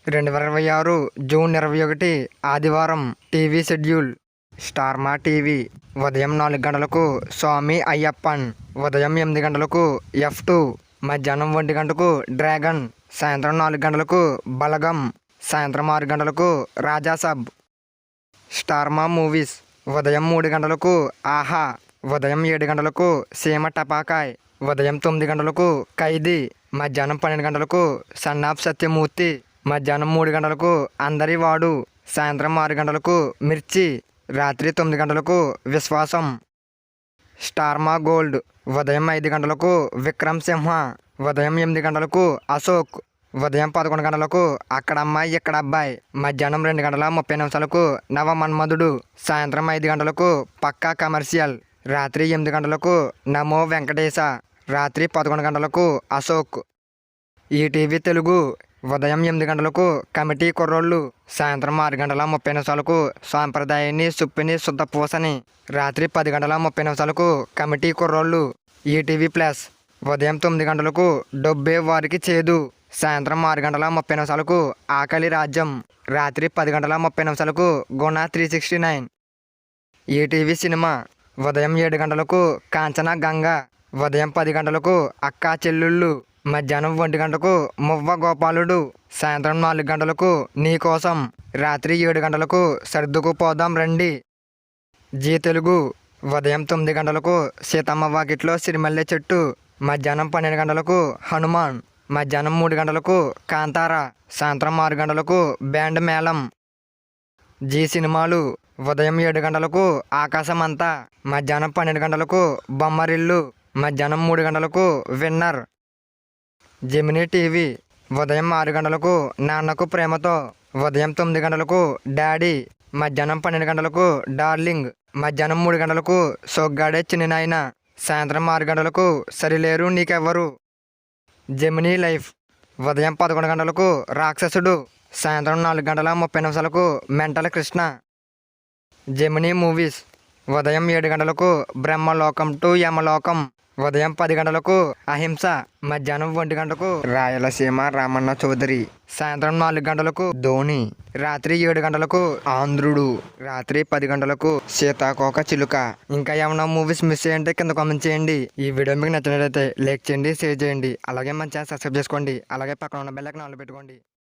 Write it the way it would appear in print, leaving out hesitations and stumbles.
2026 June 21 ఆదివారం TV schedule. Star మా TV ఉదయం 4 గంటలకు స్వామి అయ్యప్పన్, ఉదయం 8 గంటలకు F2, మధ్యాహ్నం 1 గంటకు డ్రాగన్, సాయంత్రం 4 గంటలకు బలగం, సాయంత్రం 6 గంటలకు రాజాసాబ్. స్టార్ మా మూవీస్ ఉదయం 3 గంటలకు ఆహా, ఉదయం 7 గంటలకు సీమ టపాకాయ్, ఉదయం 9 గంటలకు ఖైదీ, మధ్యాహ్నం 12 గంటలకు సన్ ఆఫ్ సత్యమూర్తి, మధ్యాహ్నం 3 గంటలకు అందరి వాడు, సాయంత్రం 6 గంటలకు మిర్చి, రాత్రి 9 గంటలకు విశ్వాసం. స్టార్ మా గోల్డ్ ఉదయం 5 గంటలకు విక్రమ్ సింహ, ఉదయం 8 గంటలకు అశోక్, ఉదయం 11 గంటలకు అక్కడ అమ్మాయి ఇక్కడ అబ్బాయి, మధ్యాహ్నం 2 గంటల 30 నిమిషాలకు నవమన్మధుడు, సాయంత్రం 5 గంటలకు పక్కా కమర్షియల్, రాత్రి 8 గంటలకు నమో వెంకటేశ, రాత్రి 11 గంటలకు అశోక్. ఈటీవీ తెలుగు ఉదయం 8 గంటలకు కమిటీ కుర్రోళ్ళు, సాయంత్రం 6 గంటల 30 నిమిషాలకు సాంప్రదాయాన్ని సుప్పిని శుద్ధపూసని, రాత్రి 10 గంటల 30 నిమిషాలకు కమిటీ కుర్రోళ్ళు. ఈటీవీ ప్లస్ ఉదయం 9 గంటలకు డొబ్బే వారికి చేదు, సాయంత్రం 6 గంటల 30 నిమిషాలకు ఆకలి రాజ్యం, రాత్రి 10 గంటల 30 నిమిషాలకు గుణ 369. ఈటీవీ సినిమా ఉదయం 7 గంటలకు కాంచన గంగ, ఉదయం 10 గంటలకు అక్కా చెల్లుళ్ళు, మధ్యాహ్నం 1 గంటకు మువ్వ గోపాలుడు, సాయంత్రం 4 గంటలకు నీకోసం, రాత్రి 7 గంటలకు సర్దుకుపోదాం రండి. జీ తెలుగు ఉదయం 9 గంటలకు సీతమ్మ వాకిట్లో సిరిమల్లె చెట్టు, మధ్యాహ్నం 12 గంటలకు హనుమాన్, మధ్యాహ్నం 3 గంటలకు కాంతార, సాయంత్రం 6 గంటలకు బ్యాండ్ మేళం. జీ సినిమాలు ఉదయం 7 గంటలకు ఆకాశమంతా, మధ్యాహ్నం 12 గంటలకు బొమ్మరిల్లు, మధ్యాహ్నం 3 గంటలకు విన్నర్. జెమినీ టీవీ ఉదయం 6 గంటలకు నాన్నకు ప్రేమతో, ఉదయం 9 గంటలకు డాడీ, మధ్యాహ్నం 12 గంటలకు డార్లింగ్, మధ్యాహ్నం 3 గంటలకు సొగ్గాడే చిన్ని నాయన, సాయంత్రం 6 గంటలకు సరిలేరు నీకెవ్వరు. జెమినీ లైఫ్ ఉదయం 11 గంటలకు రాక్షసుడు, సాయంత్రం 4 గంటల 30 నిమిషాలకు మెంటల్ కృష్ణ. జెమినీ మూవీస్ ఉదయం 7 గంటలకు బ్రహ్మలోకం టు యమలోకం, ఉదయం 10 గంటలకు అహింస, మధ్యాహ్నం 1 గంటకు రాయలసీమ రామన్న చౌదరి, సాయంత్రం 4 గంటలకు ధోని, రాత్రి 7 గంటలకు ఆంధ్రుడు, రాత్రి 10 గంటలకు సీతాకోక చిలుక. ఇంకా ఏమన్నా మూవీస్ మిస్ అయ్యంటే కింద కామెంట్ చేయండి. ఈ వీడియో మీకు నచ్చినట్లయితే లైక్ చేయండి, షేర్ చేయండి, అలాగే మన ఛానల్ సబ్స్క్రైబ్ చేసుకోండి, అలాగే పక్కన ఉన్న బెల్ ఐకాన్ ఆన్లో పెట్టుకోండి.